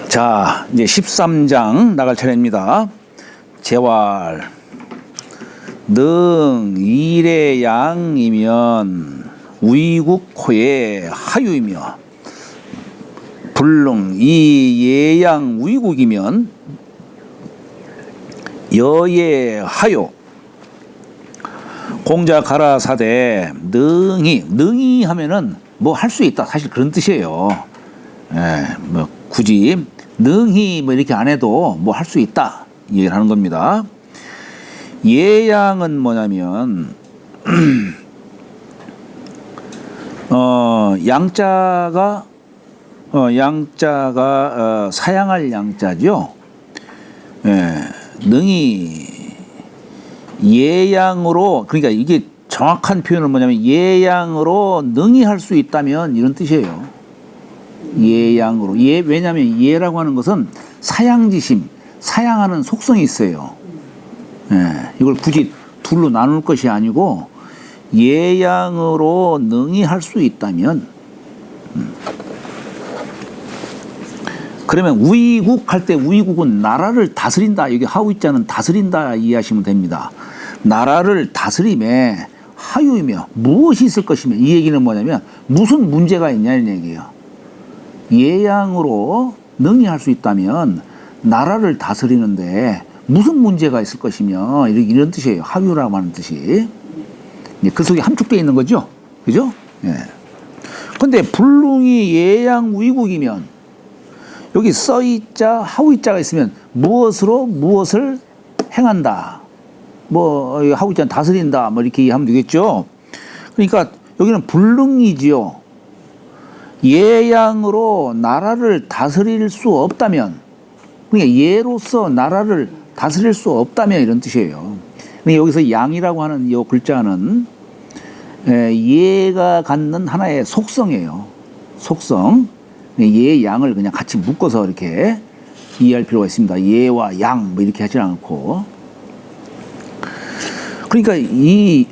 자, 이제 13장 나갈 차례입니다. 재활. 능 일의 양이면 위국호의 하유이며 불능 이 예양 위국이면 여의 하요. 공자 가라사대 능히 하면은 뭐 할 수 있다, 사실 그런 뜻이에요. 뭐 굳이 능히 뭐 이렇게 안 해도 뭐 할 수 있다 이 얘기를 하는 겁니다. 예양은 뭐냐면 양자가 사양할 양자죠. 능히 예양으로, 그러니까 이게 정확한 표현은 뭐냐면 예양으로 능히 할 수 있다면 이런 뜻이에요. 예양으로. 왜냐하면 예라고 하는 것은 사양지심, 사양하는 속성이 있어요. 이걸 굳이 둘로 나눌 것이 아니고 예양으로 능히 할 수 있다면, 그러면 위국 할 때 위국은 나라를 다스린다, 여기 하우이자는 다스린다 이해하시면 됩니다. 나라를 다스림에 하유이며 무엇이 있을 것이며, 이 얘기는 뭐냐면 무슨 문제가 있냐는 얘기예요. 예양으로 능히 할 수 있다면 나라를 다스리는데 무슨 문제가 있을 것이며, 이런 뜻이에요. 하유라고 하는 뜻이. 그 속에 함축되어 있는 거죠. 그죠? 근데 불능이 예양 위국이면, 여기 써이자 하우이자가 있으면 무엇으로 무엇을 행한다, 뭐 하우이자는 다스린다, 뭐 이렇게 이해하면 되겠죠. 그러니까 여기는 불능이지요. 예양으로 나라를 다스릴 수 없다면, 그러니까 예로서 나라를 다스릴 수 없다면 이런 뜻이에요. 그러니까 여기서 양이라고 하는 이 글자는 예가 갖는 하나의 속성이에요. 속성. 예, 양을 그냥 같이 묶어서 이렇게 이해할 필요가 있습니다. 예와 양 뭐 이렇게 하지 않고. 그러니까 이제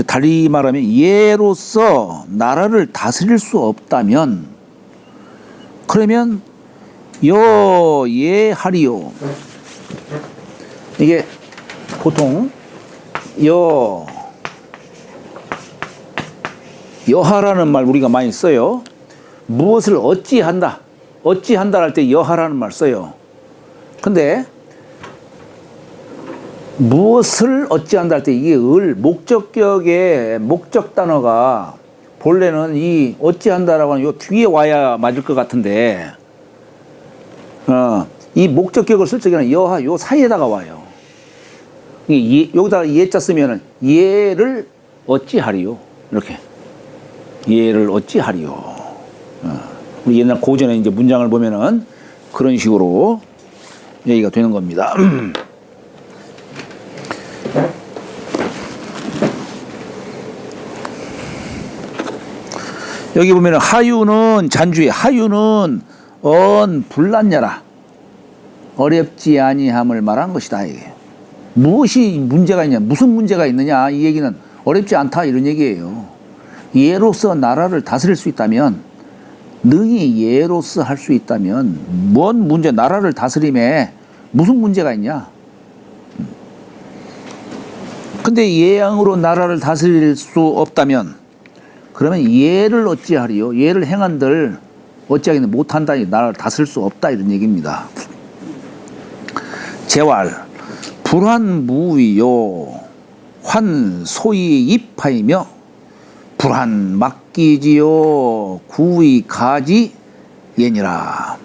달리 말하면 예로서 나라를 다스릴 수 없다면, 그러면 예하리요. 이게 보통 여하라는 말 우리가 많이 써요. 무엇을 어찌한다 할 때 여하라는 말 써요. 근데 무엇을 어찌한다 할 때 이게 목적격의 목적 단어가 본래는 이 어찌한다라고 하는 요 뒤에 와야 맞을 것 같은데, 이 목적격을 쓸 적에는 여하 요 사이에다가 와요. 여기다가 예자 쓰면은 예를 어찌하리요, 이렇게. 예를 어찌하리요. 우리 옛날 고전에 이제 문장을 보면은 그런 식으로 얘기가 되는 겁니다. 여기 보면은 하유는 잔주에, 하유는 불난냐라, 어렵지 아니함을 말한 것이다, 이게. 무엇이 문제가 있냐, 무슨 문제가 있느냐, 이 얘기는 어렵지 않다 이런 얘기예요. 예로서 나라를 다스릴 수 있다면, 능히 예로서 할 수 있다면 뭔 문제, 나라를 다스림에 무슨 문제가 있냐. 근데 예양으로 나라를 다스릴 수 없다면, 그러면 예를 어찌하리요, 예를 행한들 어찌하기는 못한다, 나라를 다스릴 수 없다 이런 얘기입니다. 재활. 불환무위요 환소이 입하이며 불한 막기지요 구의 가지 예니라.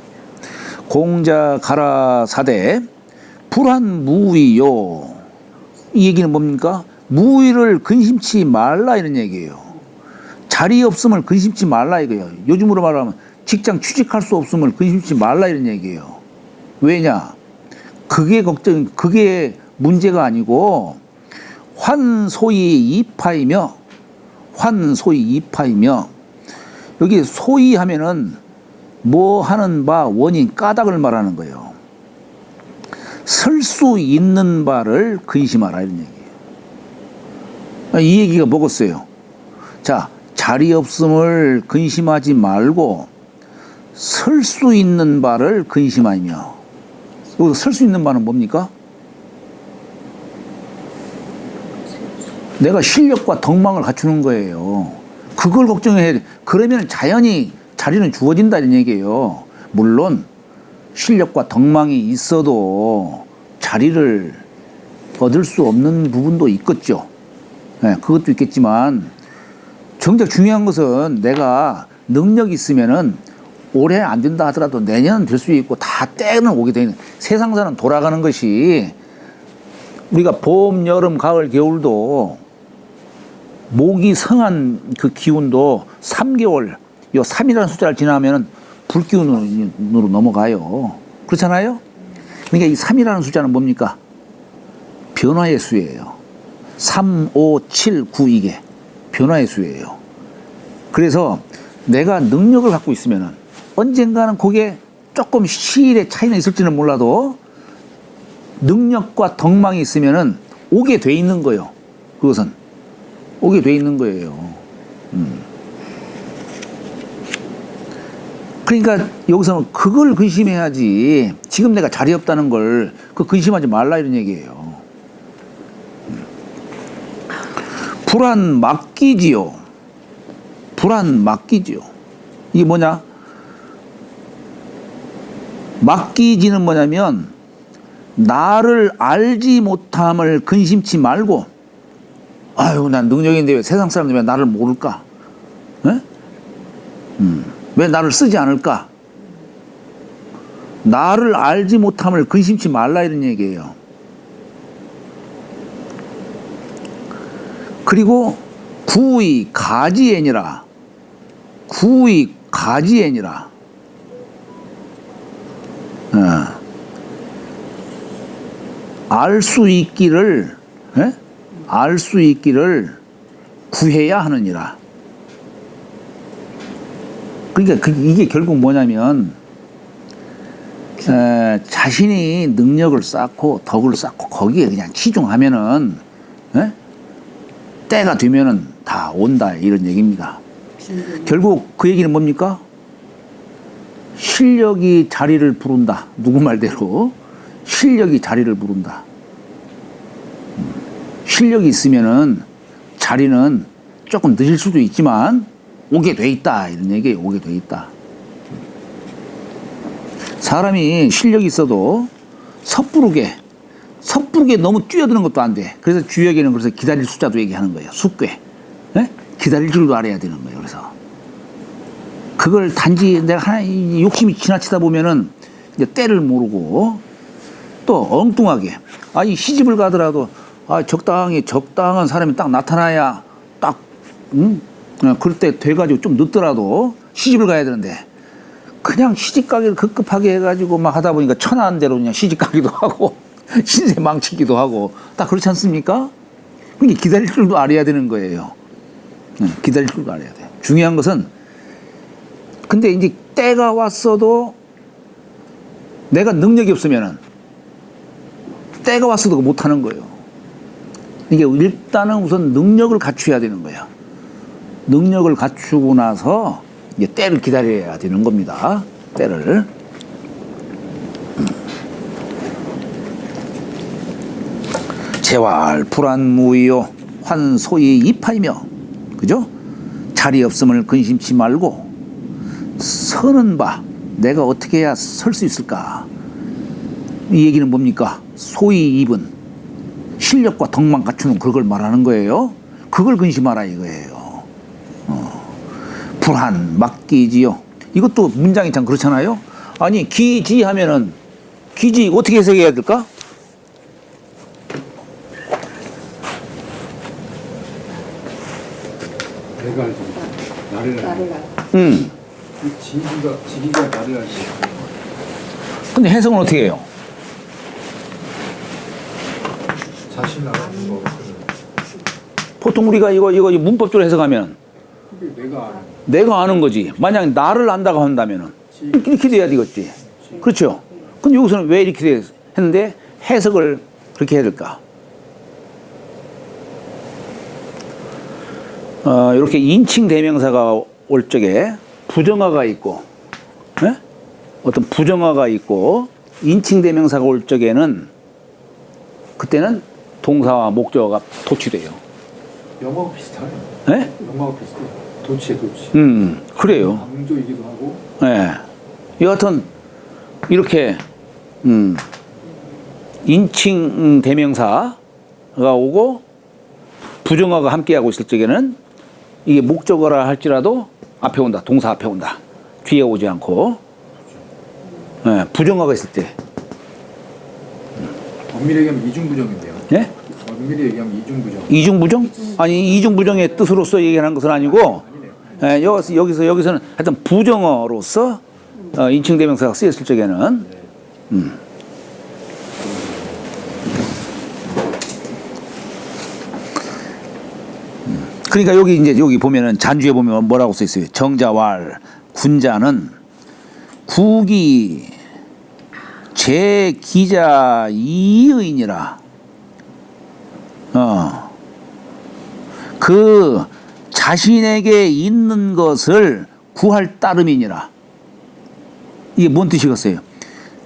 공자 가라사대 불환무위요, 이 얘기는 뭡니까? 무위를 근심치 말라 이런 얘기예요. 자리 없음을 근심치 말라 이거예요. 요즘으로 말하면 직장 취직할 수 없음을 근심치 말라 이런 얘기예요. 왜냐? 그게 문제가 아니고 환소이 이파이며, 여기 소이 하면은 뭐 하는 바 원인, 까닭을 말하는 거예요. 설 수 있는 바를 근심하라 이런 얘기예요. 이 얘기가 뭐겠어요? 자, 자리 없음을 근심하지 말고 설 수 있는 바를 근심하며. 여기서 설 수 있는 바는 뭡니까? 내가 실력과 덕망을 갖추는 거예요. 그걸 걱정해야 돼. 그러면 자연히 자리는 주어진다 이런 얘기예요. 물론 실력과 덕망이 있어도 자리를 얻을 수 없는 부분도 있겠죠. 네, 그것도 있겠지만 정작 중요한 것은 내가 능력이 있으면은 올해 안 된다 하더라도 내년은 될 수 있고 다 때는 오게 되는 세상사는 돌아가는 것이 우리가 봄, 여름, 가을, 겨울도 모기 성한 그 기운도 3개월, 요 3이라는 숫자를 지나면 불기운으로 넘어가요. 그렇잖아요? 그러니까 이 3이라는 숫자는 뭡니까? 변화의 수예요. 3, 5, 7, 9 이게 변화의 수예요. 그래서 내가 능력을 갖고 있으면은 언젠가는 그게 조금 시일의 차이는 있을지는 몰라도 능력과 덕망이 있으면은 오게 돼 있는 거예요. 그것은 오게 돼 있는 거예요. 그러니까 여기서는 그걸 근심해야지. 지금 내가 자리 없다는 걸 그 근심하지 말라 이런 얘기예요. 불안 맡기지요. 불안 맡기지요. 이게 뭐냐? 맡기지는 뭐냐면 나를 알지 못함을 근심치 말고, 아유 난 능력인데 왜 세상 사람들 왜 나를 모를까? 에? 왜 나를 쓰지 않을까? 나를 알지 못함을 근심치 말라 이런 얘기예요. 그리고 구의 가지애니라. 구의 가지애니라. 알 수 있기를, 알 수 있기를 구해야 하느니라. 그러니까 이게 결국 뭐냐면 자신이 능력을 쌓고 덕을 쌓고 거기에 그냥 치중하면은 때가 되면은 다 온다 이런 얘기입니다. 결국 그 얘기는 뭡니까? 실력이 자리를 부른다. 누구 말대로 실력이 자리를 부른다. 실력이 있으면은 자리는 조금 늦을 수도 있지만 오게 돼 있다 이런 얘기예요. 오게 돼 있다. 사람이 실력이 있어도 섣부르게 너무 뛰어드는 것도 안 돼. 그래서 주역에는 그래서 기다릴 숫자도 얘기하는 거예요. 숙괴. 기다릴 줄도 알아야 되는 거예요. 그래서 그걸 단지 내가 하나 욕심이 지나치다 보면은 이제 때를 모르고 또 엉뚱하게 아니 시집을 가더라도 적당한 사람이 딱 나타나야 딱 그럴 때 돼가지고 좀 늦더라도 시집을 가야 되는데 그냥 시집 가기를 급급하게 해가지고 막 하다 보니까 천하한 대로 그냥 시집 가기도 하고 신세 망치기도 하고 딱 그렇지 않습니까? 그러니까 기다릴 줄도 알아야 되는 거예요. 기다릴 줄도 알아야 돼. 중요한 것은 근데 이제 때가 왔어도 내가 능력이 없으면은 때가 왔어도 못하는 거예요. 이게 일단은 우선 능력을 갖춰야 되는 거야. 능력을 갖추고 나서 이제 때를 기다려야 되는 겁니다. 때를. 재활 불안무의요 환소의 이파이며 그죠? 자리 없음을 근심치 말고 서는 바 내가 어떻게 해야 설 수 있을까? 이 얘기는 뭡니까? 소위 입은 실력과 덕망 갖추는 그걸 말하는 거예요. 그걸 근심하라 이거예요. 불안 맡기지요. 이것도 문장이 참 그렇잖아요. 아니 기지 하면은 기지 어떻게 해석해야 될까? 내가 알지. 나를 알지. 지기가 나를 알지. 근데 해석은 어떻게 해요? 자신 아는 거. 보통 우리가 이거 문법적으로 해석하면 내가 아는 거지. 만약 나를 안다고 한다면은 이렇게 돼야 되겠지. 그렇죠? 근데 여기서는 왜 이렇게 했는데 해석을 그렇게 해야 될까? 이렇게 인칭 대명사가 올 적에 부정어가 있고 어떤 부정어가 있고 인칭대명사가 올 적에는 그때는 동사와 목적어가 도치돼요. 영어가 비슷하네. 네? 영어가 비슷해. 도치에 도치. 그래요. 강조이기도 하고. 네. 여하튼 이렇게 인칭 대명사가 오고 부정어가 함께하고 있을 적에는 이게 목적어라 할지라도 앞에 온다. 동사 앞에 온다. 뒤에 오지 않고. 네, 부정어가 있을 때. 엄밀히 얘기하면 이중부정인데요. 네? 엄밀히 얘기하면 이중부정. 이중부정? 아니, 이중부정의 뜻으로서 얘기하는 것은 아니고, 예, 여기서는 하여튼 부정어로서 인칭대명사가 쓰였을 적에는, 그러니까 여기 보면은 잔주에 보면 뭐라고 써 있어요? 정자왈 군자는 국이 제 기자 이의니라. 그 자신에게 있는 것을 구할 따름이니라. 이게 뭔 뜻이겠어요?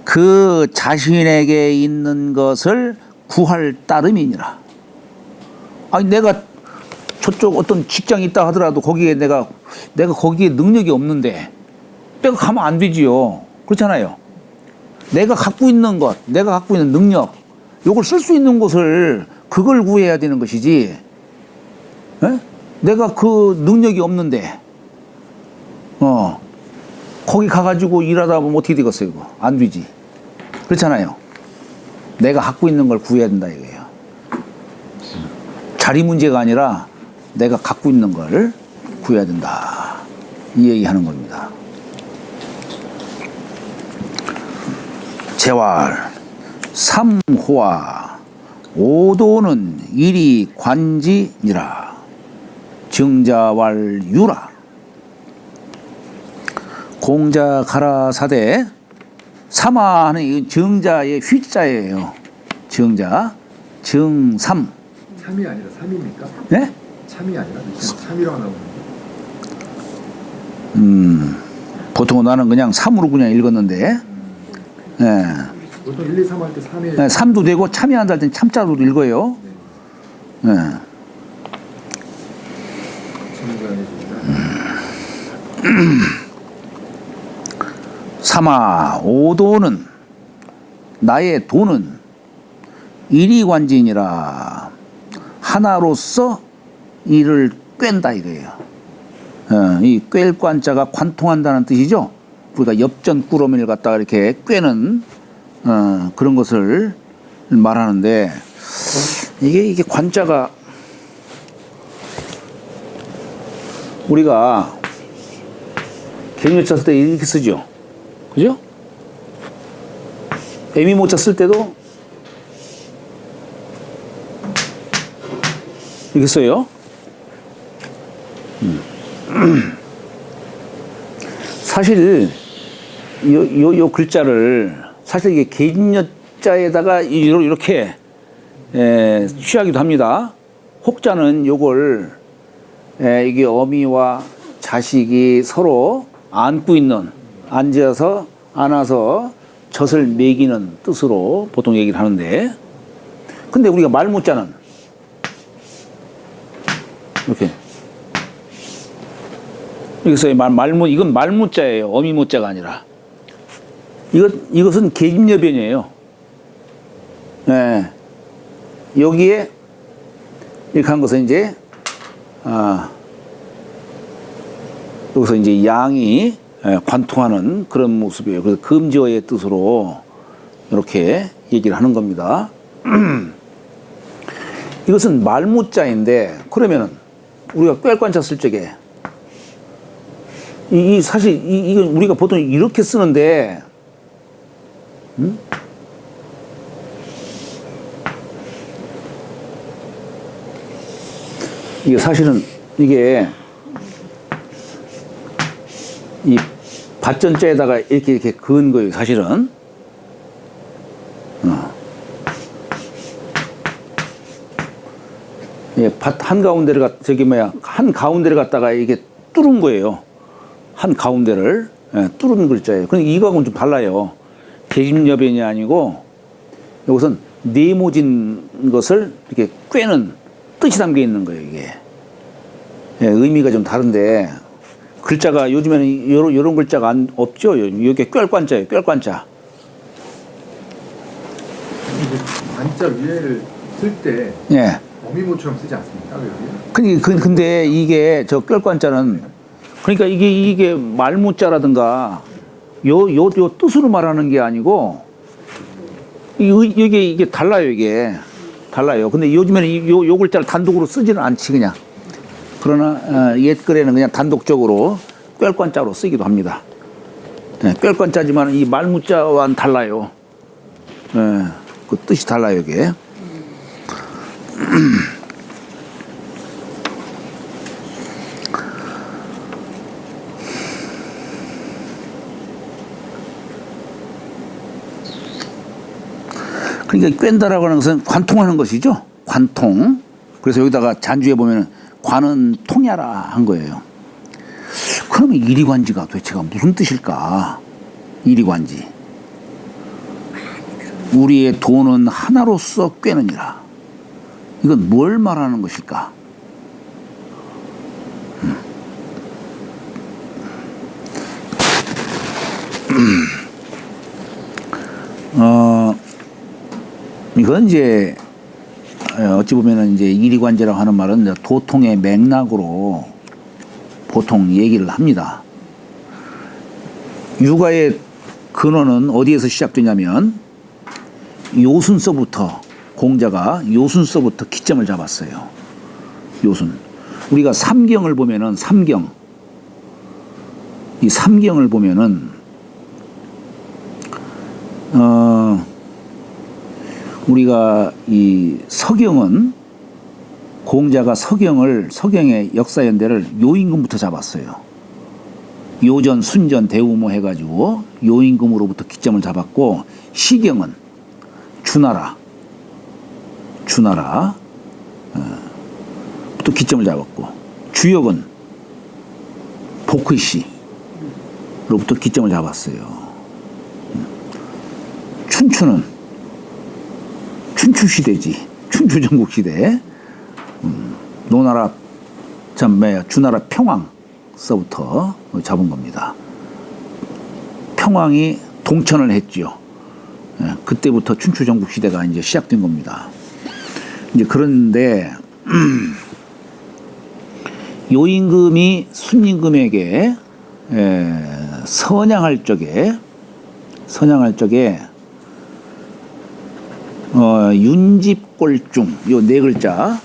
그 자신에게 있는 것을 구할 따름이니라. 아니 내가 저쪽 어떤 직장이 있다 하더라도 거기에 내가 거기에 능력이 없는데 내가 가면 안 되지요. 그렇잖아요. 내가 갖고 있는 것, 내가 갖고 있는 능력, 요걸 쓸 수 있는 곳을 그걸 구해야 되는 것이지. 에? 내가 그 능력이 없는데 거기 가가지고 일하다 보면 어떻게 되겠어요? 이거 안 되지. 그렇잖아요. 내가 갖고 있는 걸 구해야 된다 이거예요. 자리 문제가 아니라 내가 갖고 있는 걸 구해야 된다. 이 얘기하는 겁니다. 재활, 삼호와 오도는 일이 관지니라. 정자왈유라. 공자 가라사대. 삼화하는 이 정자의 휘자예요. 정자, 정삼. 참이 아니라 삼입니까? 네? 참이 아니라 참이라고 나오는. 보통은 나는 그냥 삼으로 그냥 읽었는데. 예. 보통 1, 2, 3 할 때 3에. 네, 삼도 되고 참여한다 할 때는 참자로도 읽어요. 네. 삼아 오도는 나의 도는 일이관지니라. 하나로서 이를 꿰다 이거예요. 이 꿰일 관자가 관통한다는 뜻이죠. 우리가 엽전 꾸러미를 갖다가 이렇게 꿰는 그런 것을 말하는데 이게 관자가 우리가 갱년자 쓸 때 이렇게 쓰죠. 그죠? 애미모자 쓸 때도 이렇게 써요. 사실 요 글자를 사실 이게 개인여자에다가 이렇게 취하기도 합니다. 혹자는 요걸 이게 어미와 자식이 서로 안고 있는, 앉아서 안아서 젖을 먹이는 뜻으로 보통 얘기를 하는데, 근데 우리가 말모자는 이렇게 여기서 이건 말모자예요. 어미모자가 아니라. 이것은 계집여변이에요. 네. 여기에 이렇게 한 것은 이제 여기서 이제 양이 관통하는 그런 모습이에요. 그래서 금지어의 뜻으로 이렇게 얘기를 하는 겁니다. 이것은 말모자인데 그러면은 우리가 꿰관자 쓸 적에 사실 이건 우리가 보통 이렇게 쓰는데 이게 사실은 이게 이 밭전자에다가 이렇게 그은 거예요. 사실은 예, 밭 한가운데를 한 가운데를 갖다가 이게 뚫은 거예요. 한 가운데를 예, 뚫은 글자예요. 그런데 이거하고는 좀 달라요. 계집여변이 아니고 이것은 네모진 것을 이렇게 꿰는 뜻이 담겨 있는 거예요, 이게. 예, 의미가 좀 다른데 글자가 요즘에는 요런 글자가 없죠. 이게 꿰관자예요, 꿰관자. 관자 위에를 쓸 때 예. 어미모처럼 쓰지 않습니까? 여기? 근데 이게 저 꿰관자는 그러니까 이게 말무자라든가 요 뜻으로 말하는 게 아니고 이게 달라요, 이게. 달라요. 근데 요즘에는 요 글자를 단독으로 쓰지는 않지, 그냥. 그러나, 옛글에는 그냥 단독적으로 꿰관자로 쓰기도 합니다. 네, 꿰관자지만 이 말무자와는 달라요. 네, 그 뜻이 달라요, 이게. 그러니까 꿰다라고 하는 것은 관통하는 것이죠. 관통. 그래서 여기다가 잔주에 보면 관은 통야라 한 거예요. 그러면 이리관지가 도대체가 무슨 뜻일까? 이리관지. 우리의 돈은 하나로서 꿰느니라. 이건 뭘 말하는 것일까? 이건 이제 어찌 보면은 이제 이리관제라고 하는 말은 도통의 맥락으로 보통 얘기를 합니다. 육아의 근원은 어디에서 시작되냐면 요순서부터 공자가 요순서부터 기점을 잡았어요. 요순. 우리가 삼경을 보면은 이 삼경을 보면은 우리가 이 서경은 공자가 서경의 역사 연대를 요임금부터 잡았어요. 요전, 순전, 대우모 해가지고 요임금으로부터 기점을 잡았고, 시경은 주나라 부터 기점을 잡았고, 주역은 복의씨로부터 기점을 잡았어요. 춘추는 춘추시대지. 춘추전국시대. 주나라 평왕서부터 잡은 겁니다. 평왕이 동천을 했죠. 그때부터 춘추전국시대가 이제 시작된 겁니다. 이제 그런데, 요임금이 순임금에게 선양할 적에 윤집골중 요 네 글자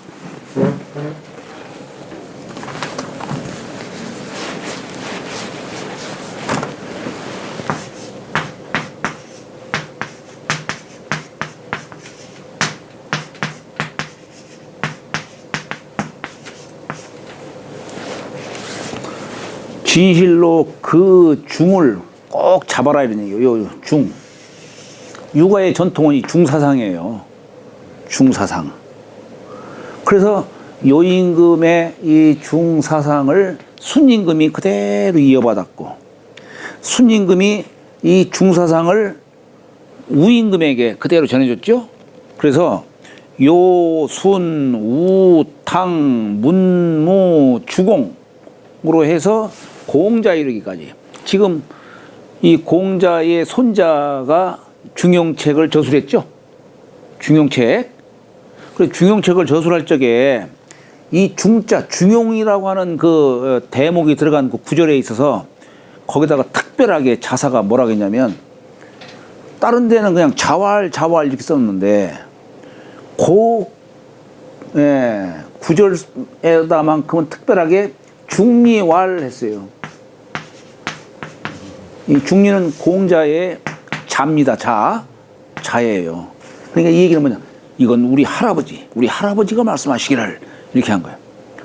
진실로 그 중을 꼭 잡아라 이런 얘기예요. 요 중. 육아의 전통은 이 중사상이에요. 중사상. 그래서 요임금의 이 중사상을 순임금이 그대로 이어받았고, 순임금이 이 중사상을 우임금에게 그대로 전해줬죠. 그래서 요, 순, 우, 탕, 문무, 주공으로 해서 공자 이르기까지. 지금 이 공자의 손자가 중용책을 저술했죠. 중용책. 그래서 중용책을 저술할 적에 이 중자, 중용이라고 하는 그 대목이 들어간 그 구절에 있어서 거기다가 특별하게 자사가 뭐라고 했냐면, 다른 데는 그냥 자왈 이렇게 썼는데 구절에다만큼은 특별하게 중리왈 했어요. 이 중리는 공자의 자입니다. 자예요. 그러니까 이 얘기는 뭐냐, 이건 우리 할아버지가 말씀하시기를 이렇게 한 거예요.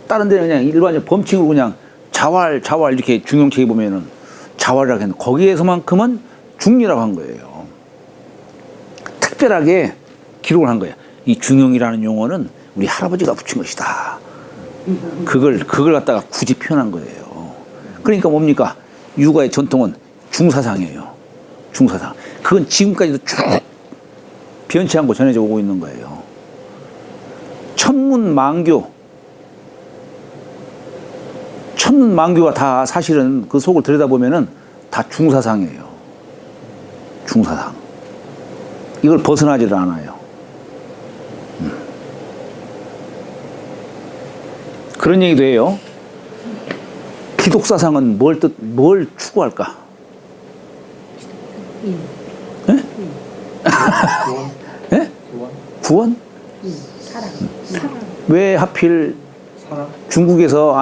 다른 데는 그냥 일반적 범칭으로 그냥 자왈 이렇게 중용책에 보면은 자왈이라고 했는데 거기에서만큼은 중리라고 한 거예요. 특별하게 기록을 한 거예요. 이 중용이라는 용어는 우리 할아버지가 붙인 것이다. 그걸 갖다가 굳이 표현한 거예요. 그러니까 뭡니까? 육아의 전통은 중사상이에요. 중사상. 그건 지금까지도 쭉 변치 않고 전해져 오고 있는 거예요. 천문망교. 천문망교가 다 사실은 그 속을 들여다보면은 다 중사상이에요. 중사상. 이걸 벗어나질 않아요. 그런 얘기도 해요. 기독사상은 뭘 추구할까? 예? 예? 구원? 사랑. 왜 하필 사랑? 중국에서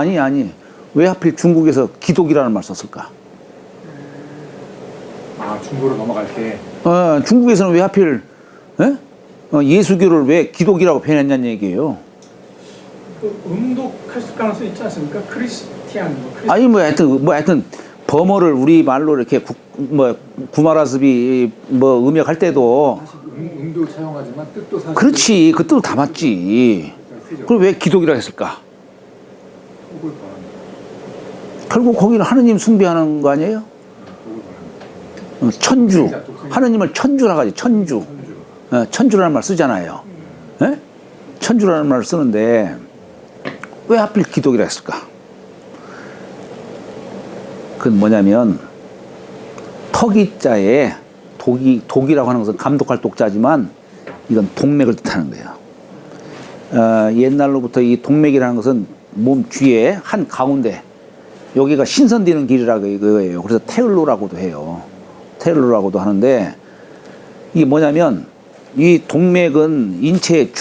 왜 하필 중국에서 기독이라는 말 썼을까? 아, 중국으로 넘어갈 때. 중국에서는 왜 하필 예수교를 왜 기독이라고 표현했냐는 얘기예요. 음독하실 가능성이 있지 않습니까? 크리스티안. 아니 하여튼 범어를 우리 말로 이렇게 구마라습이 음역할 때도 사실 음도 사용하지만 뜻도 사실. 그렇지, 그 뜻을 담았지. 그럼 왜 기독이라 했을까? 복을 바랍니다. 결국 거기는 하느님 숭배하는 거 아니에요? 복을 바랍니다. 천주, 하느님을 천주라고 하지. 천주. 천주. 천주라는 말 쓰잖아요. 예? 천주라는 말을 쓰는데 왜 하필 기독이라 했을까? 그건 뭐냐면 턱이자에 독이라고 하는 것은 감독할 독자지만 이건 동맥을 뜻하는 거예요. 옛날로부터 이 동맥이라는 것은 몸 뒤에 한 가운데 여기가 신선되는 길이라고 이거예요. 그래서 테울로라고도 해요. 테울로라고도 하는데 이게 뭐냐면 이 동맥은 인체의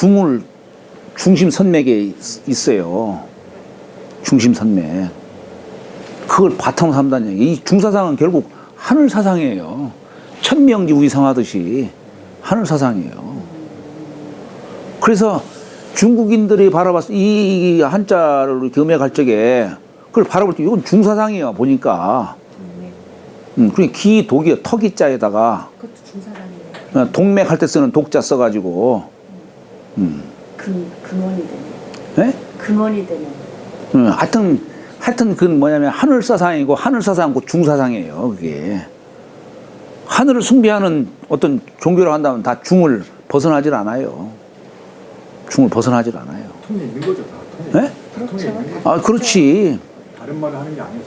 중심 선맥에 있어요. 중심 선맥. 그걸 바탕으로 삼다는 얘기. 이 중사상은 결국 하늘 사상이에요. 천명지 위상하듯이 하늘 사상이에요. 그래서 중국인들이 바라봤을 이 한자를 이렇게 음역할 적에 그걸 바라볼 때 이건 중사상이에요. 보니까. 그러니까 기독이 턱이자에다가 그것도 중사상이에요. 동맥 할 때 쓰는 독자 써가지고. 근원이 되네. 네? 근원이 되네. 하여튼 그건 뭐냐면 하늘사상이고 하늘사상이고 중사상이에요. 그게 하늘을 숭배하는 어떤 종교라고 한다면 다 중을 벗어나질 않아요. 중을 벗어나질 않아요. 통에 있는 거죠, 다. 통에. 네? 다 통에 있는 거. 그렇지. 다른 말을 하는 게 아니에요.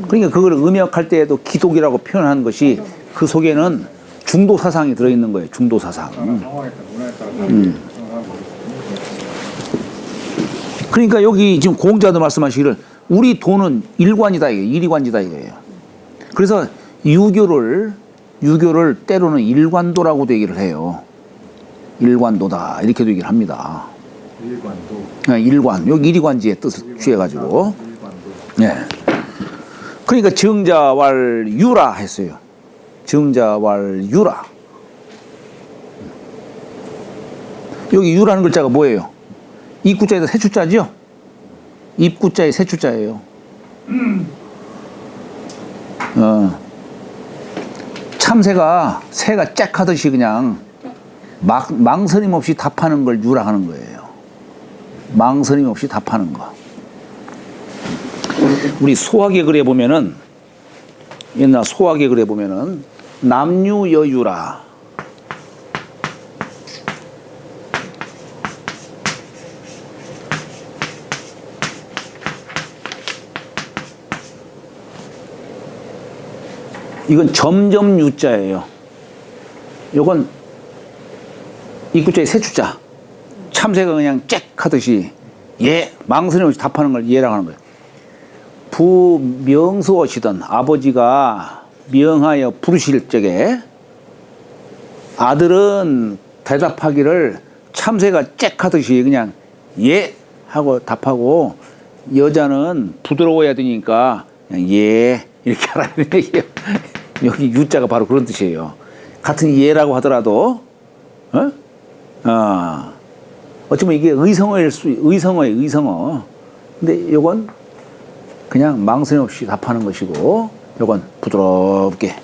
그러니까 그걸 음역할 때에도 기독이라고 표현한 것이 그 속에는 중도 사상이 들어있는 거예요. 중도 사상. 상황에 따라 문화에 따라 다르게 생각하는 거죠. 그러니까 여기 지금 공자도 말씀하시기를 우리 돈은 일관이다 이게 일이관지다 이거예요. 그래서 유교를 때로는 일관도라고도 얘기를 해요. 일관도다 이렇게도 얘기를 합니다. 일관도. 일관 여기 일이관지의 뜻을 취해가지고. 일관도. 네. 그러니까 정자왈유라 했어요. 정자왈유라. 여기 유라는 글자가 뭐예요? 입구자에서 세 추자죠? 입구자에 세 추자예요. 참새가 새가 짝 하듯이 그냥 망설임 없이 답하는 걸 유라 하는 거예요. 망설임 없이 답하는 거. 우리 소학의 글에 보면은 옛날 소학의 글에 보면은 남유여유라. 이건 점점 유자예요. 요건 입구자에 세 추자. 참새가 그냥 잭 하듯이 예 망설임 없이 답하는 걸 예라고 하는 거예요. 부명수하시던 아버지가 명하여 부르실 적에 아들은 대답하기를 참새가 잭 하듯이 그냥 예 하고 답하고 여자는 부드러워야 되니까 그냥 예 이렇게 하라는 얘기예요. 여기 유자가 바로 그런 뜻이에요. 같은 예라고 하더라도 어쩌면 이게 의성어예요. 근데 요건 그냥 망설임 없이 답하는 것이고 요건 부드럽게.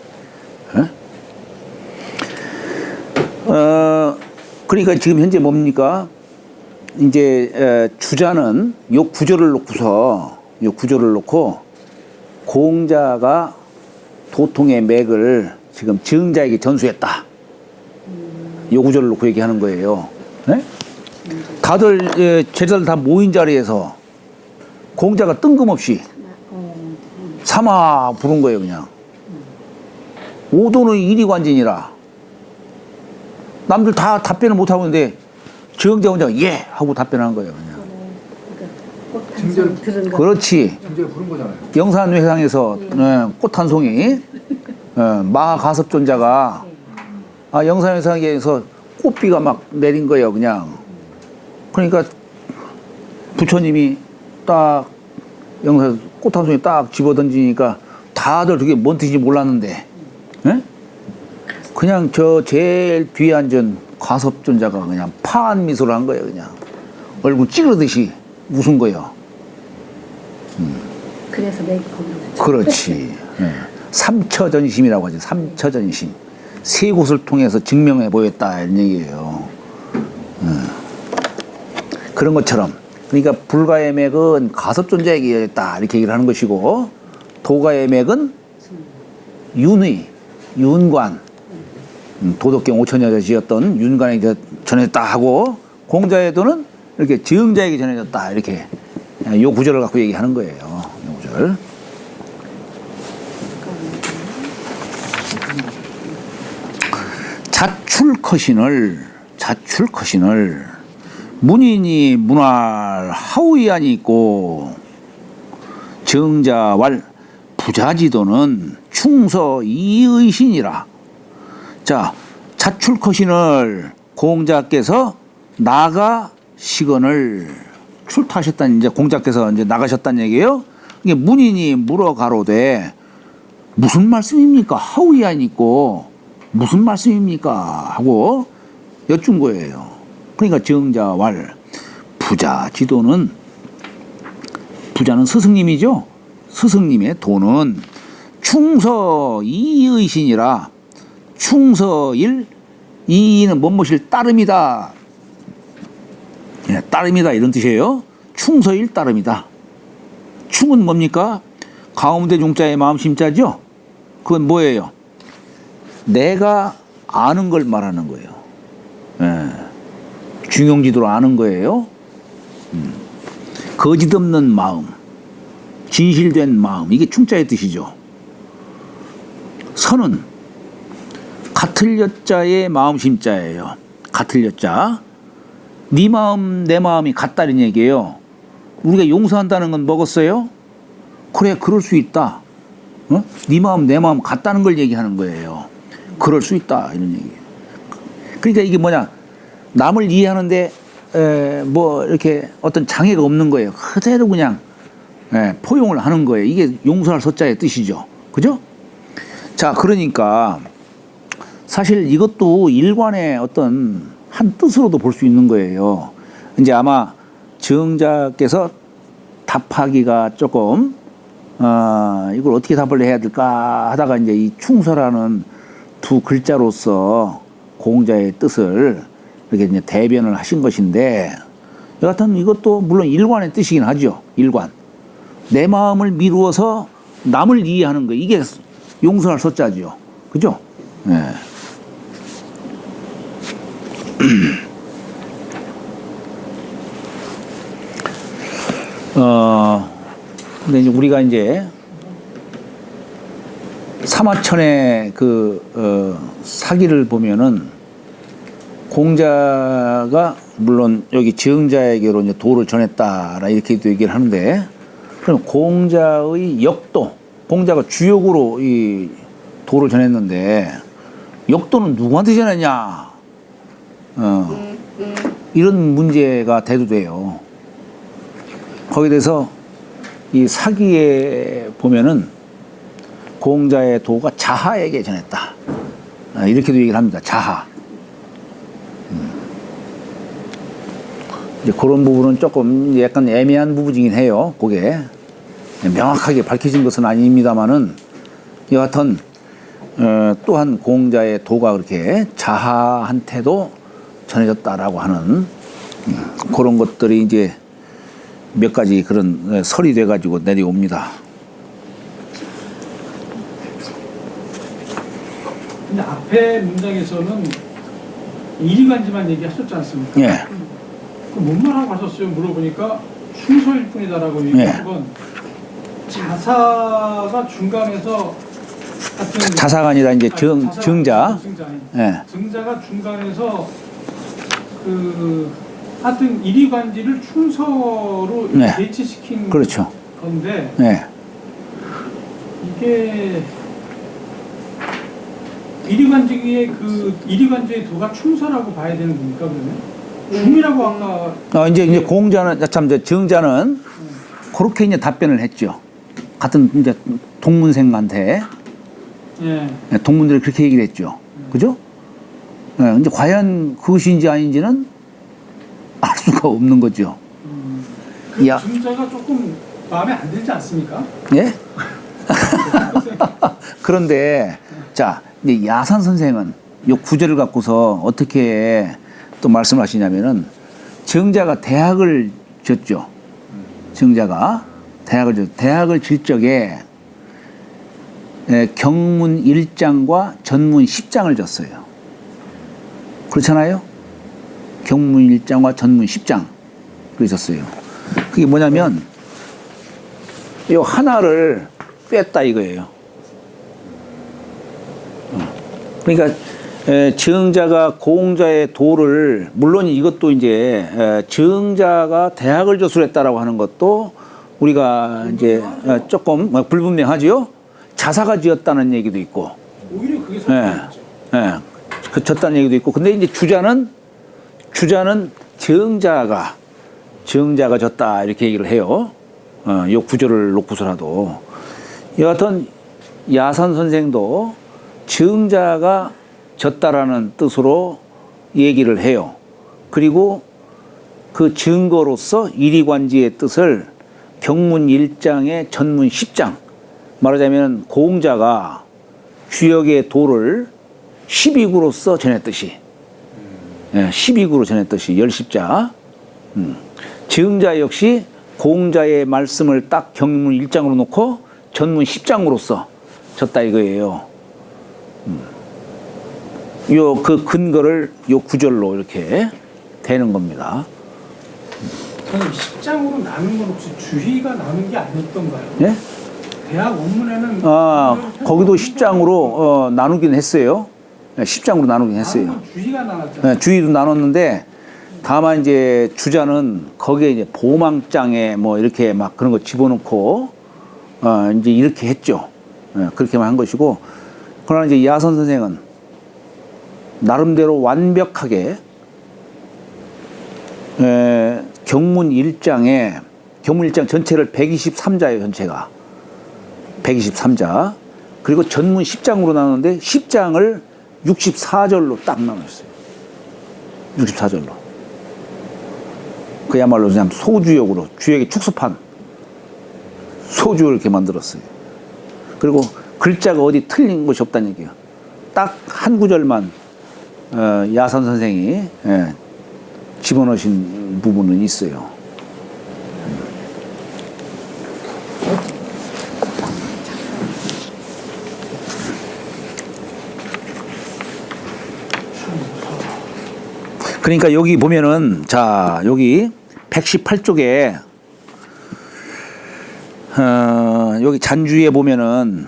그러니까 지금 현재 뭡니까? 이제 주자는 요 구조를 놓고 공자가 도통의 맥을 지금 증자에게 전수했다. 요 구절을 놓고 얘기하는 거예요. 네? 다들 제자들 다 모인 자리에서 공자가 뜬금없이 삼아 부른 거예요. 그냥 오도는 일이관진이라. 남들 다 답변을 못하고 있는데 증자 혼자 예 하고 답변한 거예요. 그냥. 징계를 들은 거. 그렇지. 징계를 부른 거잖아요. 영산회상에서 꽃 한 송이 마하가섭존자가 영산회상에서 꽃비가 막 내린 거예요. 그냥. 그러니까 부처님이 딱 영산 꽃 한 송이 딱 집어던지니까 다들 그게 뭔 뜻인지 몰랐는데 예? 그냥 저 제일 뒤에 앉은 가섭존자가 그냥 파한 미소를 한 거예요. 그냥 얼굴 찌그러듯이 웃은 거예요. 그래서 맥이 거기 그렇지. 삼처전심이라고 하죠. 삼처전심. 세 곳을 통해서 증명해 보였다 이런 얘기예요. 그런 것처럼 그러니까 불가의 맥은 가섭존자에게 있다 이렇게 얘기를 하는 것이고 도가의 맥은 윤의 윤관 도덕경 5천여자 지었던 윤관에게 전해졌다 하고 공자의 도는 이렇게 증자에게 전해졌다 이렇게 요 구절을 갖고 얘기하는 거예요. 요 구절. 자출커신을 문인이 문활 하우이안이 있고 정자왈 부자지도는 충서 이의신이라. 자, 자출커신을 공자께서 나가시건을 출타하셨다는 이제 공자께서 이제 나가셨다는 얘기예요. 이게 문인이 물어가로되 무슨 말씀입니까? 하우이안 있고 무슨 말씀입니까? 하고 여쭌 거예요. 그러니까 정자왈 부자지도는 부자는 스승님이죠. 스승님의 도는 충서 이의신이라. 충서일 이는 뭐뭇일 따름이다. 예, 따름이다 이런 뜻이에요. 충서일 따름이다. 충은 뭡니까? 가운데 중자의 마음 심자죠. 그건 뭐예요? 내가 아는 걸 말하는 거예요. 예, 중용지도로 아는 거예요. 거짓 없는 마음, 진실된 마음, 이게 충자의 뜻이죠. 선은 같을 여자의 마음 심자예요. 같을 여자. 네 마음 내 마음이 같다는 얘기예요. 우리가 용서한다는 건 먹었어요? 그래, 그럴 수 있다. 네 마음 내 마음 같다는 걸 얘기하는 거예요. 그럴 수 있다 이런 얘기예요. 그러니까 이게 뭐냐, 남을 이해하는데 뭐 이렇게 어떤 장애가 없는 거예요. 그대로 그냥 포용을 하는 거예요. 이게 용서할 서자의 뜻이죠. 그죠? 자, 그러니까 사실 이것도 일관의 어떤 한 뜻으로도 볼 수 있는 거예요. 이제 아마 정자께서 답하기가 조금 이걸 어떻게 답을 해야 될까 하다가 이제 이 충서라는 두 글자로서 공자의 뜻을 이렇게 이제 대변을 하신 것인데, 여하튼 이것도 물론 일관의 뜻이긴 하죠. 일관. 내 마음을 미루어서 남을 이해하는 거, 이게 용서할 서자죠. 그죠? 네. 근데 이제 우리가 이제 사마천의 사기를 보면은 공자가 물론 여기 지응자에게로 이제 도를 전했다라 이렇게도 얘기를 하는데, 그럼 공자의 역도, 공자가 주역으로 이 도를 전했는데 역도는 누구한테 전했냐? 이런 문제가 대두돼요. 거기에 대해서 이 사기에 보면은 공자의 도가 자하에게 전했다. 이렇게도 얘기를 합니다. 자하. 이제 그런 부분은 조금 약간 애매한 부분이긴 해요. 그게 명확하게 밝혀진 것은 아닙니다만은 여하튼 또한 공자의 도가 그렇게 자하한테도 전해졌다라고 하는 그런 것들이 이제 몇 가지 그런 설이 돼가지고 내려옵니다. 근데 앞에 문장에서는 이리간지만 얘기하셨지 않습니까? 예. 뭔 말하고 가셨어요? 물어보니까 충서일 뿐이다라고 얘기한 건 자사가 중간에서 하여튼 자사가 아니라 이제 증자. 예. 증자가 중간에서 하여튼 이리관지를 충서로 네. 대치시킨 그렇죠. 건데 예. 이게 이리관지의 도가 충서라고 봐야 되는 겁니까 그러면? 중이라고 아까 이제 공자는 참 이제 증자는 그렇게 이제 답변을 했죠. 같은 이제 동문생한테 예. 동문들이 그렇게 얘기를 했죠. 그죠? 예, 이제 과연 그것인지 아닌지는 알 수가 없는 거죠. 그 야. 증자가 조금 마음에 안 들지 않습니까? 예? 그런데 자, 이제 야산 선생은 이 구절을 갖고서 어떻게 또 말씀을 하시냐면은 증자가 대학을 졌죠. 증자가 대학을 질 적에 경문 1장과 전문 10장을 졌어요. 그렇잖아요? 경문 1장과 전문 10장 그러셨어요. 그게 뭐냐면 이 하나를 뺐다 이거예요. 그러니까 증자가 공자의 도를 물론 이것도 이제 증자가 대학을 저술했다라고 하는 것도 우리가 이제 조금 불분명하지요. 자사가 지었다는 얘기도 있고, 오히려 그게 설득이죠. 그 졌다는 얘기도 있고, 근데 이제 주자는 증자가 졌다 이렇게 얘기를 해요. 이 구절을 놓고서라도 여하튼 야산 선생도 증자가 졌다라는 뜻으로 얘기를 해요. 그리고 그 증거로서 이리관지의 뜻을 경문 1장의 전문 10장 말하자면 공자가 주역의 도를 12구로서 전했듯이 12구로 전했듯이 열십자 증자 역시 공자의 말씀을 딱 경문 1장으로 놓고 전문 10장으로서 졌다 이거예요. 요 그 근거를 요 구절로 이렇게 되는 겁니다. 저는 10장으로 나눈 건 혹시 주희가 나눈 게 아니었던가요? 예? 대학 원문에는 거기도 10장으로 나누긴 했어요. 10장으로 나누긴 했어요. 나눈 건 주희가 나눴잖아요. 주의도 나눴는데 다만 이제 주자는 거기에 이제 보망장에 뭐 이렇게 막 그런 거 집어넣고 이제 이렇게 했죠. 그렇게만 한 것이고, 그러나 이제 야선 선생은 나름대로 완벽하게 경문 1장 전체를 123자예요. 전체가 123자. 그리고 전문 10장으로 나누는데 10장을 64절로 딱 나눴어요. 64절로. 그야말로 그냥 소주역으로 주역의 축소판 소주를 이렇게 만들었어요. 그리고 글자가 어디 틀린 것이 없다는 얘기예요. 딱 한 구절만 야산 선생이 집어넣으신 부분은 있어요. 그러니까 여기 보면은 자 여기 118쪽에 여기 잔주에 보면은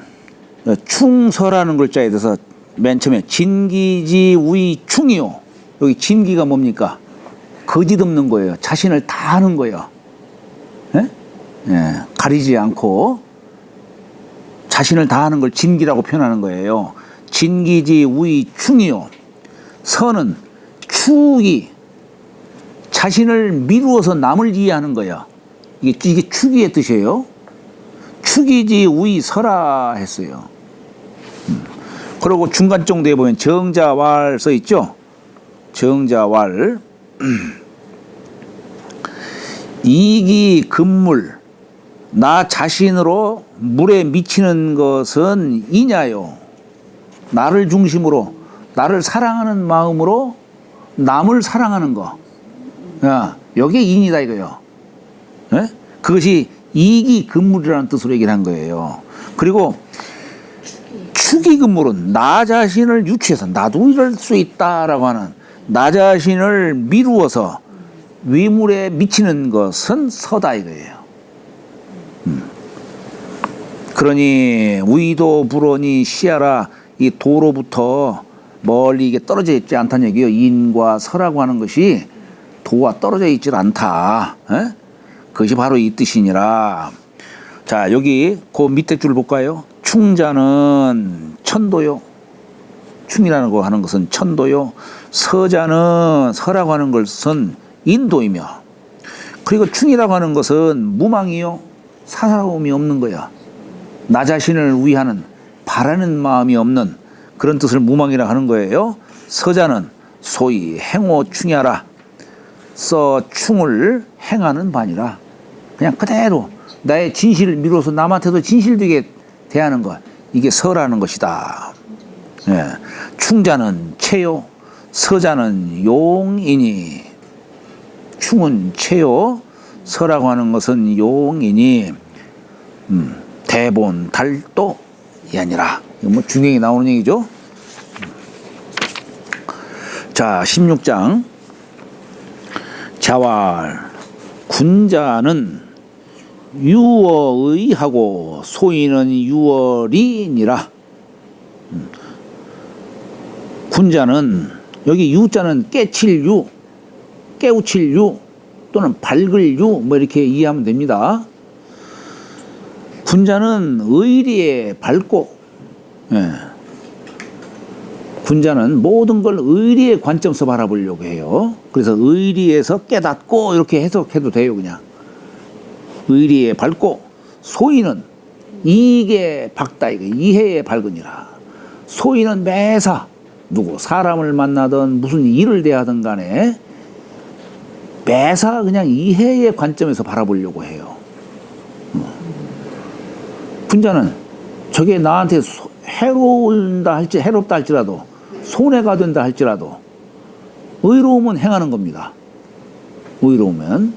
충서라는 글자에 대해서 맨 처음에 진기지 우이 충이요. 여기 진기가 뭡니까? 거짓 없는 거예요. 자신을 다 하는 거예요. 예? 예, 가리지 않고 자신을 다 하는 걸 진기라고 표현하는 거예요. 진기지 우이 충이요. 서는 축이 자신을 미루어서 남을 이해하는 거예요. 이게 축이의 뜻이에요. 축이지 우이 서라 했어요. 그리고 중간 정도에 보면 정자왈 써 있죠. 정자왈 이기 금물 나 자신으로 물에 미치는 것은 이냐요. 나를 중심으로 나를 사랑하는 마음으로 남을 사랑하는 거. 여기에 인이다 이거예요. 네? 그것이 이기 금물이라는 뜻으로 얘기를 한 거예요. 그리고 축의금물은 나 자신을 유추해서 나도 이럴 수 있다라고 하는 나 자신을 미루어서 위물에 미치는 것은 서다 이거예요. 그러니 우이도 불언이 시하라, 이 도로부터 멀리 이게 떨어져 있지 않다는 얘기예요. 인과 서라고 하는 것이 도와 떨어져 있질 않다. 에? 그것이 바로 이 뜻이니라. 자, 여기 그 밑에 줄 볼까요? 충자는 천도요. 충이라는 거 하는 것은 천도요. 서자는 서라고 하는 것은 인도이며, 그리고 충이라고 하는 것은 무망이요. 사사로움이 없는 거야. 나 자신을 위하는 바라는 마음이 없는 그런 뜻을 무망이라 하는 거예요. 서자는 소위 행오 충야라. 써 충을 행하는 반이라. 그냥 그대로 나의 진실을 미뤄서 남한테도 진실되게 대하는 것, 이게 서라는 것이다. 예. 충자는 체요, 서자는 용이니. 충은 체요, 서라고 하는 것은 용이니. 대본 달도이 아니라. 이거 뭐 중경이 나오는 얘기죠. 자, 16장. 자왈 군자는 유어의하고 소인은 유어리니라. 군자는 여기 유자는 깨칠 유, 깨우칠 유 또는 밝을 유 뭐 이렇게 이해하면 됩니다. 군자는 의리에 밝고, 예. 군자는 모든 걸 의리의 관점에서 바라보려고 해요. 그래서 의리에서 깨닫고 이렇게 해석해도 돼요. 그냥 의리에 밝고, 소인은 이익에 밝다, 이거 이해에 밝으니라. 소인은 매사 누구 사람을 만나든 무슨 일을 대하든 간에 매사 그냥 이해의 관점에서 바라보려고 해요. 군자는 저게 나한테 해롭다 할지라도, 손해가 된다 할지라도 의로우면 행하는 겁니다. 의로우면.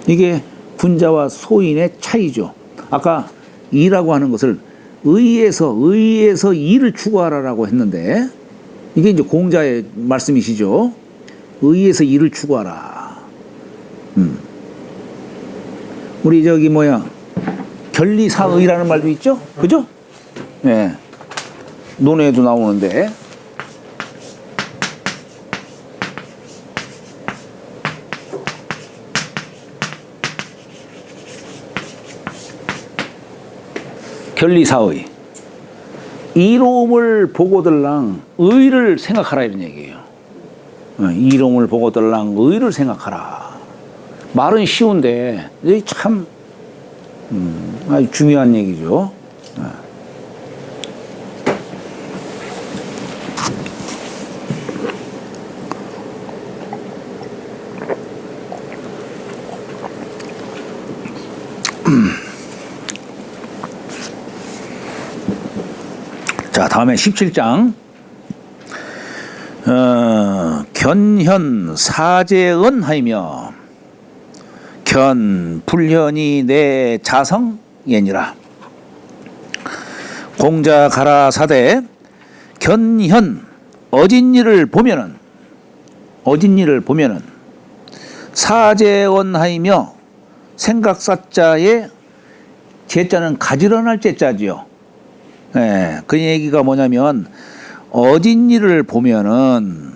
이게 군자와 소인의 차이죠. 아까 이라고 하는 것을 의에서 이를 추구하라라고 했는데, 이게 이제 공자의 말씀이시죠. 의에서 이를 추구하라. 우리 저기 결리사의라는 말도 있죠? 그죠? 예. 논에도 나오는데. 결리사의. 이로움을 보고들랑 의를 생각하라 이런 얘기예요. 이로움을 보고들랑 의를 생각하라. 말은 쉬운데 참 아주 중요한 얘기죠. 자, 다음에 17장. 견현 사제언하이며 견 불현이 내 자성예니라. 공자 가라사대 견현 어진 일을 보면은 사제언하이며 생각사자의 제자는 가지런할 제자지요. 예, 그 얘기가 뭐냐면 어진 일을 보면은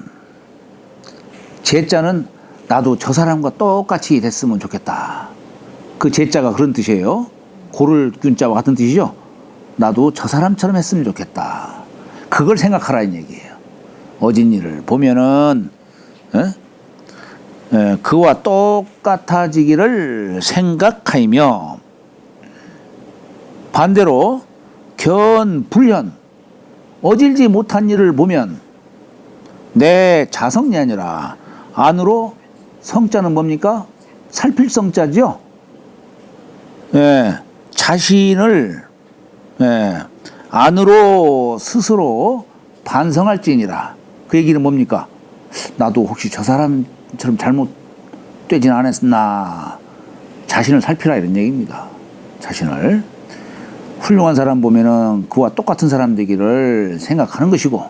제자는 나도 저 사람과 똑같이 됐으면 좋겠다. 그 제자가 그런 뜻이에요. 고를 균자와 같은 뜻이죠. 나도 저 사람처럼 했으면 좋겠다. 그걸 생각하라는 얘기예요. 어진 일을 보면은 그와 똑같아지기를 생각하며, 반대로 견불현 어질지 못한 일을 보면 내 자성이 아니라 안으로, 성자는 뭡니까? 살필 성자죠. 자신을 안으로 스스로 반성할지니라. 그 얘기는 뭡니까? 나도 혹시 저 사람처럼 잘못되진 않았나, 자신을 살피라 이런 얘기입니다. 자신을. 훌륭한 사람 보면은 그와 똑같은 사람 되기를 생각하는 것이고,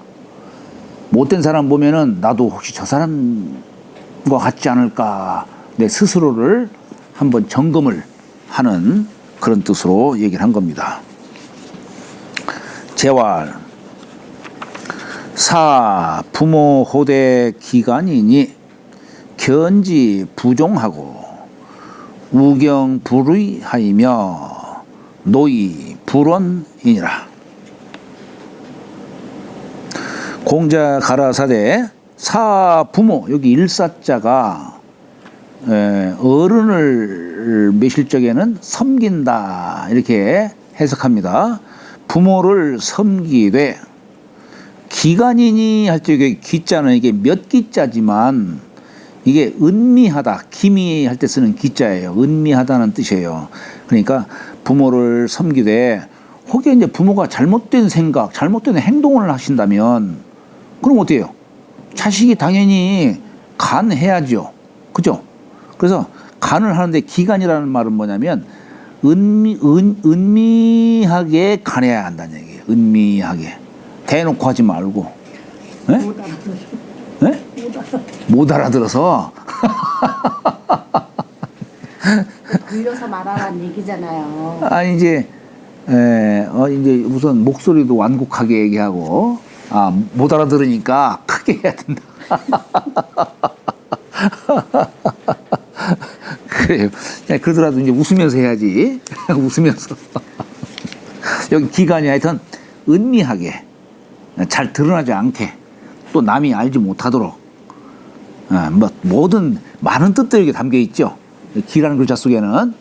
못된 사람 보면은 나도 혹시 저 사람과 같지 않을까, 내 스스로를 한번 점검을 하는 그런 뜻으로 얘기를 한 겁니다. 재활. 사 부모 호대 기간이니 견지 부종하고 우경 불의하이며 노이 불원이니라. 공자 가라사대 사 부모, 여기 일사자가 어른을 매실 적에는 섬긴다 이렇게 해석합니다. 부모를 섬기되 기간이니 할 때 기자는 이게 몇 기자지만 이게 은미하다, 기미 할 때 쓰는 기자예요. 은미하다는 뜻이에요. 그러니까 부모를 섬기되 혹여 이제 부모가 잘못된 생각, 잘못된 행동을 하신다면 그럼 어때요? 자식이 당연히 간해야죠. 그죠? 그래서 간을 하는데 기간이라는 말은 뭐냐면 은미하게 간해야 한다는 얘기예요. 은미하게. 대놓고 하지 말고. 네? 못 알아들어. 네? 못 알아들어서. 돌려서 말하라는 얘기잖아요. 이제 이제 우선 목소리도 완곡하게 얘기하고, 못 알아들으니까 크게 해야 된다. 그래요. 그러더라도 이제 웃으면서 해야지. 웃으면서. 여기 기간이 하여튼 은미하게, 잘 드러나지 않게, 또 남이 알지 못하도록, 뭐 모든 많은 뜻들이 이렇게 담겨 있죠. 기라는 글자 속에는.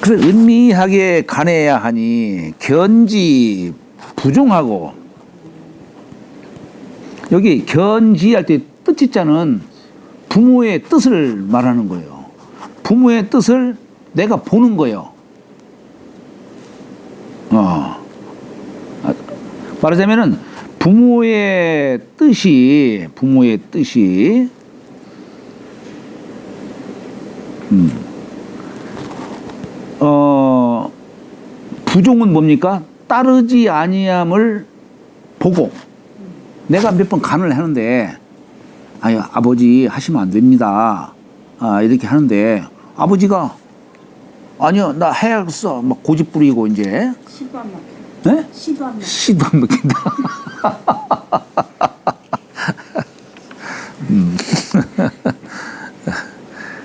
그래서 은미하게 간해야 하니 견지 부종하고, 여기 견지할 때 뜻짓자는 부모의 뜻을 말하는 거예요. 부모의 뜻을 내가 보는 거예요. 말하자면은 부모의 뜻이 부종은 뭡니까? 따르지 아니함을 보고 내가 몇 번 간을 하는데 아버지 하시면 안 됩니다. 이렇게 하는데 아버지가 아니요 나 해야겠어 막 고집 부리고 이제 시도 안 막혀. 네? 시도 안 막혀. 시도 안 먹힌다.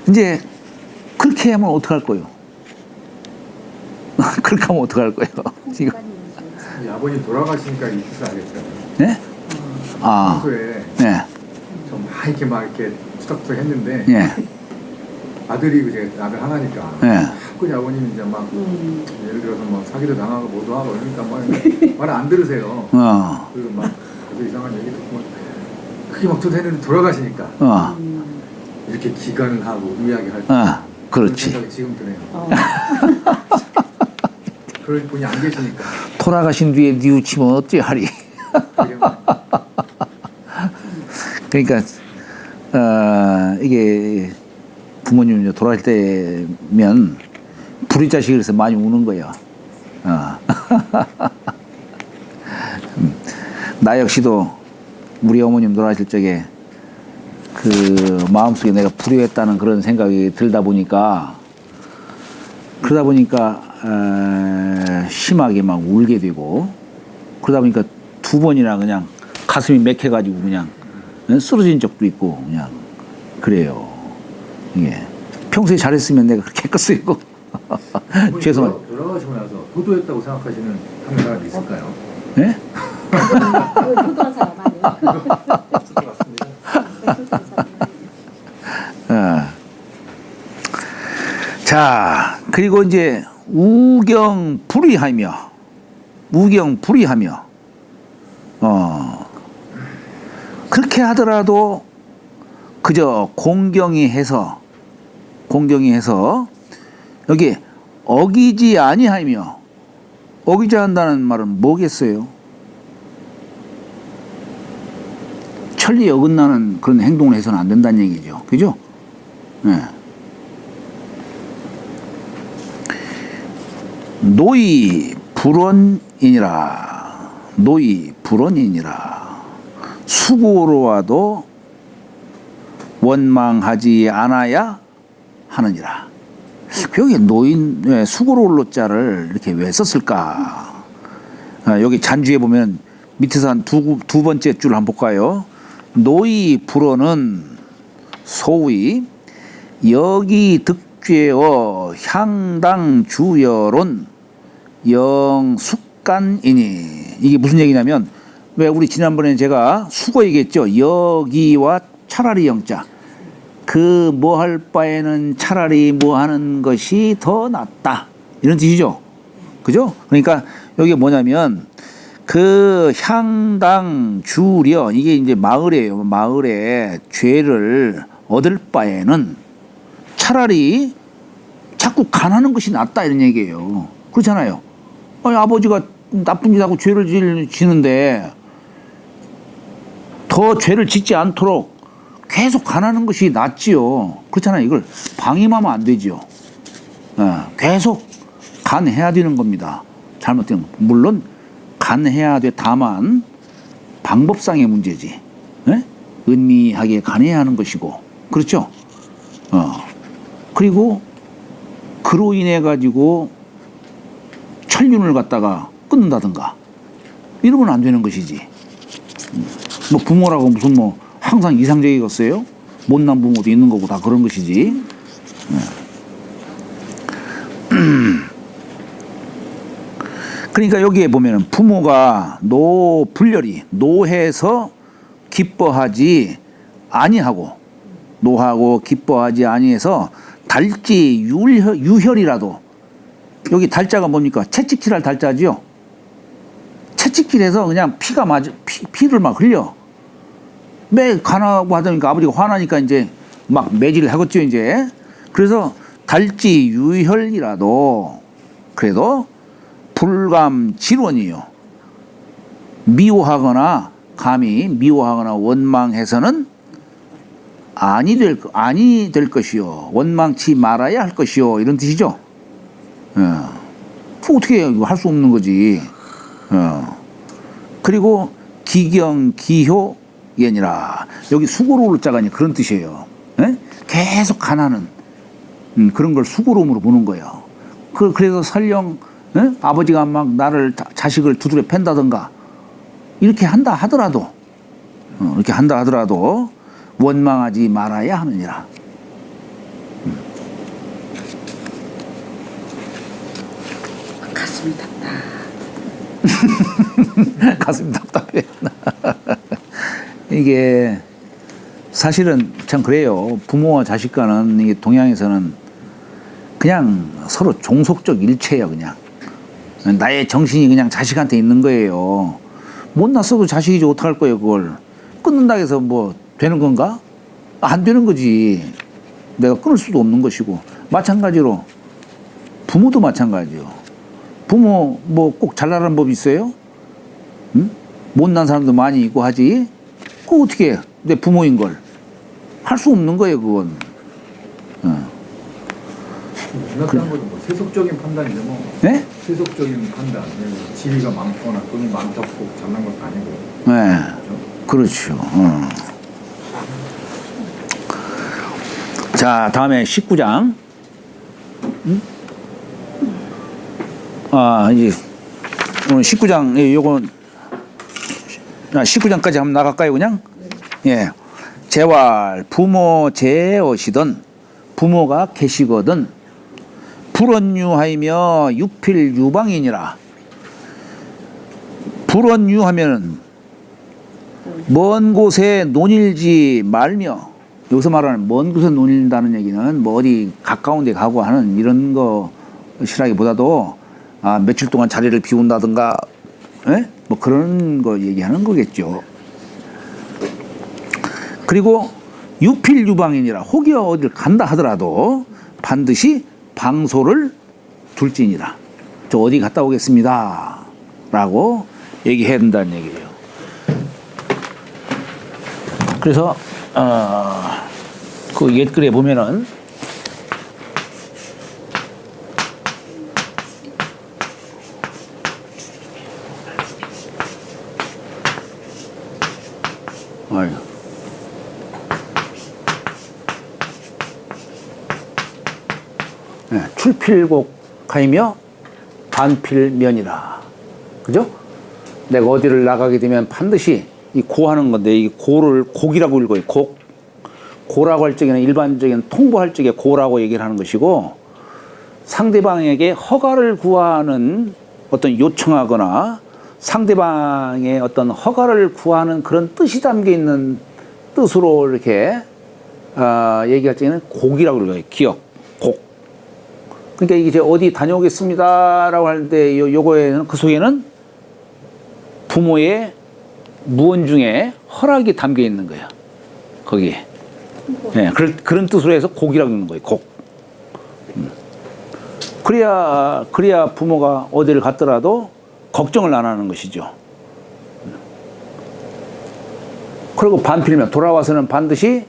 이제 그렇게 하면 어떡할 거예요? 그렇게 하면 어떡할 거예요? 지금. 이 아버님 돌아가시니까 이 뜻을 알겠어요. 네? 평소에 네. 좀 막 이렇게 투닥투닥 했는데 예. 아들이 이제 아들 하나니까 예. 자꾸 아버님이 이제 막 예를 들어서 뭐 사기도 당하고 뭐도 하고 그러니까 말 안 들으세요. 그리고 막 아주 이상한 얘기 듣고 크게 막 투닥했는데 돌아가시니까 이렇게 기간을 하고 의아하게 할 때 그렇지. 생각이 지금 드네요. 그럴 분이 안 계시니까. 돌아가신 뒤에 뉘우치면 어찌 하리. 그러니까 이게 부모님 돌아갈 때면 불의자식이 그래서 많이 우는 거예요. 나 역시도 우리 어머님 돌아가실 적에 그 마음속에 내가 불효했다는 그런 생각이 들다 보니까 그러다 보니까 심하게 막 울게 되고 그러다 보니까 두 번이나 그냥 가슴이 맥혀가지고 그냥 쓰러진 적도 있고 그냥 그래요. 이게 평소에 잘했으면 내가 그렇게 했겠어요. 죄송합니다. 돌아가시고 나서 도도했다고 생각하시는 한 사람이 있을까요? 네? 효도한 사람 아니에요? 자, 그리고 이제 우경 불의하며 그렇게 하더라도 그저 공경히 해서 여기 어기지 아니하며 어기지 한다는 말은 뭐겠어요? 천리에 어긋나는 그런 행동을 해서는 안 된다는 얘기죠. 그죠? 네. 노이 불원이니라. 노이 불원이니라. 수고로와도 원망하지 않아야 하느니라. 여기 노인 수고로울 자를 이렇게 왜 썼을까? 여기 잔주에 보면 밑에서 한 두 번째 줄 한번 볼까요? 노이 불어는 소위 여기 득죄어 향당 주여론 영숙간이니. 이게 무슨 얘기냐면, 왜 우리 지난번에 제가 수고 얘기했죠. 여기와 차라리 영자. 그 뭐 할 바에는 차라리 뭐 하는 것이 더 낫다. 이런 뜻이죠. 그죠? 그러니까 여기 뭐냐면 그 향당 주려, 이게 이제 마을이에요. 마을에 죄를 얻을 바에는 차라리 자꾸 가난한 것이 낫다 이런 얘기예요. 그렇잖아요. 아니, 아버지가 나쁜 짓 하고 죄를 지는데 더 죄를 짓지 않도록 계속 가난한 것이 낫지요. 그렇잖아요. 이걸 방임하면 안 되지요. 계속 간해야 되는 겁니다. 잘못되면. 물론 간해야 돼. 다만 방법상의 문제지. 은미하게 간해야 하는 것이고. 그렇죠? 그리고 그로 인해 가지고 천륜을 갖다가 끊는다든가 이러면 안 되는 것이지. 뭐 부모라고 무슨 뭐 항상 이상적이겠어요? 못난 부모도 있는 거고 다 그런 것이지. 그러니까 여기에 보면은 부모가 불렬히 노해서 기뻐하지 아니하고, 노하고 기뻐하지 아니해서 달지 유혈이라도, 여기 달자가 뭡니까? 채찍질할 달자지요. 채찍질해서 그냥 피를 막 흘려. 매 가나고 하다니까 아버지가 화나니까 이제 막 매질을 하겠죠 이제. 그래서 달지 유혈이라도 그래도 불감질원이요. 감히 미워하거나 원망해서는 아니 될 것이요. 원망치 말아야 할 것이요. 이런 뜻이죠. 어떻게 해요? 이거 할 수 없는 거지. 그리고 기경기효 예니라. 여기 수고로울 자가 그런 뜻이에요. 계속 가난한 그런 걸 수고로움으로 보는 거예요. 그래서 설령 아버지가 막 나를 자식을 두드려 팬다든가 이렇게 한다 하더라도 원망하지 말아야 하느니라. 가슴이 답다. 가슴이 답답해. 이게 사실은 참 그래요. 부모와 자식 간은 이게 동양에서는 그냥 서로 종속적 일체예요. 그냥 나의 정신이 그냥 자식한테 있는 거예요. 못 났어도 자식이지 어떡할 거예요. 그걸 끊는다 해서 뭐 되는 건가? 안 되는 거지. 내가 끊을 수도 없는 것이고. 마찬가지로 부모도 마찬가지요. 부모 뭐 꼭 잘나가는 법이 있어요? 못난 사람도 많이 있고 하지. 그거 어떻게 해? 내 부모인 걸 할 수 없는 거예요. 그건. 지났다는 것도 뭐 세속적인 판단이죠. 뭐. 네? 세속적인 판단. 지위가 많거나 돈이 많다고 꼭 잘난 것도 아니고. 네. 그렇죠. 자, 다음에 19장. 이제 오늘 19장, 요건 19장까지 한번 나갈까요, 그냥? 예. 재활, 부모 재어시던, 부모가 계시거든, 불언유하이며 육필 유방이니라. 불언유하면은 먼 곳에 논일지 말며, 여기서 말하는 먼 곳에 논일다는 얘기는 뭐 어디 가까운 데 가고 하는 이런 것이라기보다도 며칠 동안 자리를 비운다든가, 뭐 그런 거 얘기하는 거겠죠. 그리고 유필유방이니라. 혹여 어딜 간다 하더라도 반드시 방소를 둘지니라. 저 어디 갔다 오겠습니다 라고 얘기해야 된다는 얘기예요. 그래서 그 옛글에 보면은 아유. 네, 출필곡하이며 반필면이라. 그죠? 내가 어디를 나가게 되면 반드시 이 고하는 건데, 이 고를 곡이라고 읽어요. 곡. 고라고 할 적에는 일반적인 통보할 적에 고라고 얘기를 하는 것이고, 상대방에게 허가를 구하는 어떤 요청하거나 상대방의 어떤 허가를 구하는 그런 뜻이 담겨 있는 뜻으로 이렇게 얘기할 적에는 곡이라고 그래요. 기억, 곡. 그러니까 이게 어디 다녀오겠습니다라고 할 때 요거에는 그 속에는 부모의 무언 중에 허락이 담겨 있는 거예요. 거기에. 네, 그런 뜻으로 해서 곡이라고 읽는 거예요. 곡. 그래야 부모가 어디를 갔더라도 걱정을 안 하는 것이죠. 그리고 반필면, 돌아와서는 반드시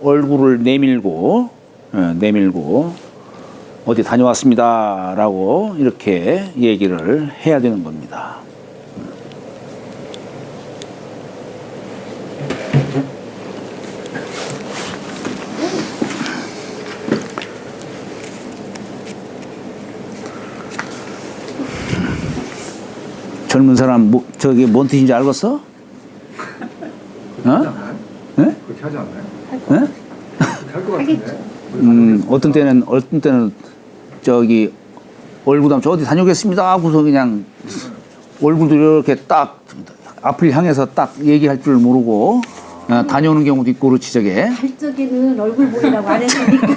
얼굴을 내밀고 어디 다녀왔습니다라고 이렇게 얘기를 해야 되는 겁니다. 젊은 사람 저게 뭔 뜻인지 알겠어? 어? 네? 그렇게 하지 않나요? 네? 그렇게 할 것 같은데. 어떤 때는 저기 얼굴 담쳐 어디 다녀오겠습니다 하고서 그냥 얼굴도 이렇게 딱 앞을 향해서 딱 얘기할 줄 모르고 다녀오는 경우도 있고 그렇지 저게. 갈 적에는 얼굴 보이라고 안 했으니까.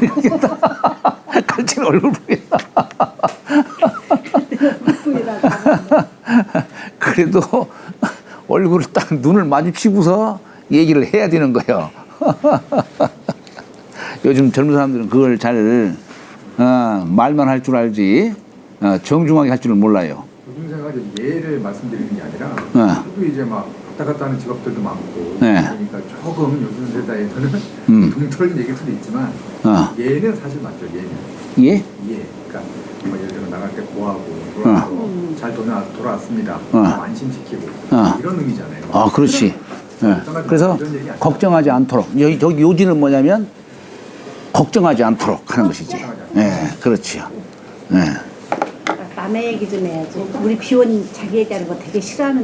갈치는 얼굴 보이다. 보이라고 안 했는데. 그래도 얼굴을 딱 눈을 마주치고서 얘기를 해야 되는 거예요. 요즘 젊은 사람들은 그걸 잘 말만 할 줄 알지 정중하게 할 줄은 몰라요. 요즘 생각에 예를 말씀드리는 게 아니라 저도 이제 막 왔다 갔다 하는 직업들도 많고 네. 그러니까 조금 요즘 세대에서는 동떨어진 얘기들도 있지만 예는 사실 맞죠. 예는. 예? 예. 그러니까 뭐 예를 들어 나갈 때 고하고 돌아와서 잘 돌아왔습니다. 안심시키고 이런 의미잖아요. 아, 그렇지. 네. 그래서 걱정하지 않도록. 저기 요지는 뭐냐면 걱정하지 않도록 하는 것이지. 네, 그렇지요. 네. 남의 얘기 좀 해야지. 우리 비원이 자기 얘기하는 거 되게 싫어하는.